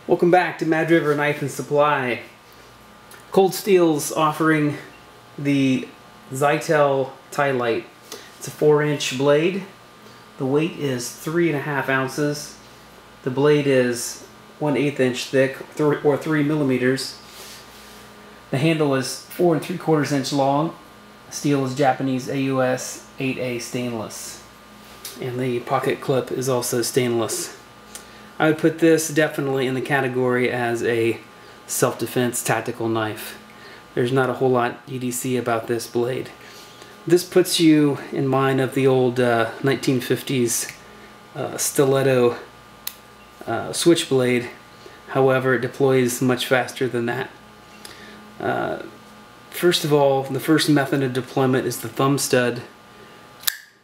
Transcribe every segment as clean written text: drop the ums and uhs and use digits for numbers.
Welcome back to Madriver Knife and Supply. Cold Steel's offering the Steel Ti-lite. It's a 4-inch blade. The weight is 3.5 ounces. The blade is 1/8 inch thick, or 3 millimeters. The handle is 4 3/4 inch long. Steel is Japanese AUS 8A stainless. And the pocket clip is also stainless. I would put this definitely in the category as a self-defense tactical knife. There's not a whole lot EDC about this blade. This puts you in mind of the old 1950s stiletto switchblade. However, it deploys much faster than that. First of all, the first method of deployment is the thumb stud.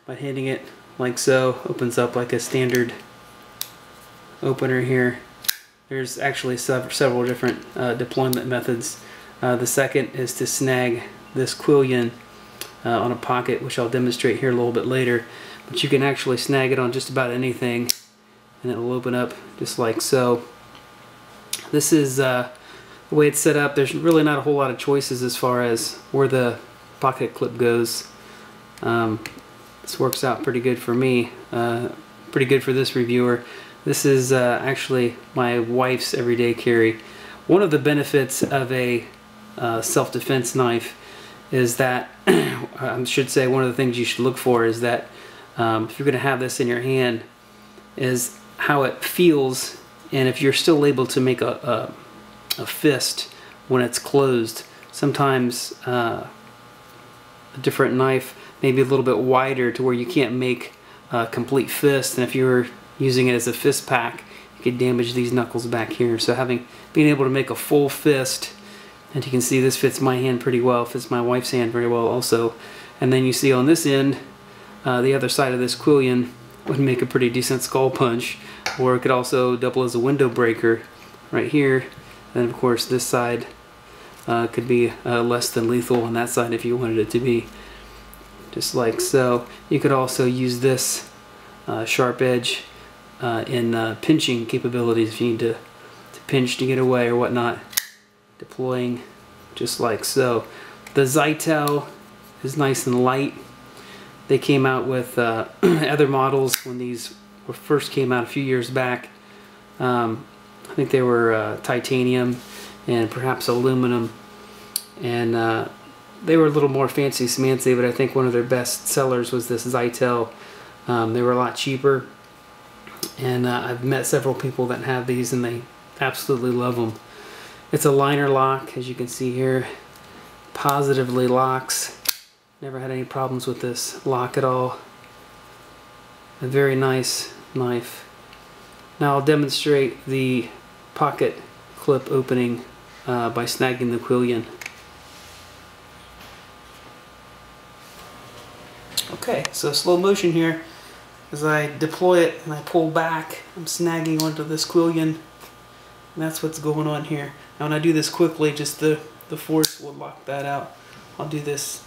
By hitting it like so, opens up like a standard opener here. There's actually several different deployment methods. The second is to snag this quillion on a pocket, which I'll demonstrate here a little bit later. But you can actually snag it on just about anything and it will open up just like so. This is the way it's set up. There's really not a whole lot of choices as far as where the pocket clip goes. This works out pretty good for me, pretty good for this reviewer. This is actually my wife's everyday carry. One of the benefits of a self-defense knife is that, I should say one of the things you should look for is that if you're going to have this in your hand, is how it feels, and if you're still able to make a fist when it's closed. Sometimes a different knife may be a little bit wider to where you can't make a complete fist, and if you're using it as a fist pack, you could damage these knuckles back here. So being able to make a full fist, and you can see this fits my hand pretty well, fits my wife's hand very well also. And then you see on this end, the other side of this quillion would make a pretty decent skull punch, or it could also double as a window breaker right here. And of course this side could be less than lethal on that side if you wanted it to be, just like so. You could also use this sharp edge in pinching capabilities if you need to pinch to get away or whatnot, deploying just like so. The Steel is nice and light. They came out with other models when these first came out a few years back. I think they were titanium and perhaps aluminum, and they were a little more fancy smancy, but I think one of their best sellers was this Steel. They were a lot cheaper, and I've met several people that have these and they absolutely love them. It's a liner lock, as you can see here, positively locks. Never had any problems with this lock at all. A very nice knife. Now I'll demonstrate the pocket clip opening by snagging the quillion. Okay, so slow motion here. As I deploy it and I pull back, I'm snagging onto this quillion, and that's what's going on here. Now when I do this quickly, just the force will lock that out. I'll do this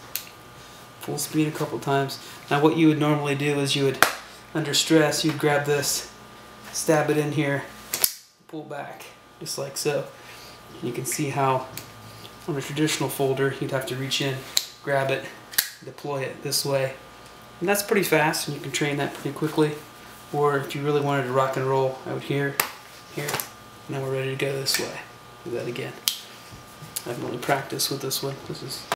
full speed a couple times. Now what you would normally do is you would, under stress, you'd grab this, stab it in here, pull back, just like so. And you can see how on a traditional folder you'd have to reach in, grab it, deploy it this way. And that's pretty fast, and you can train that pretty quickly. Or if you really wanted to rock and roll, I would here, and now we're ready to go this way. Do that again. I haven't really practiced with this one. This is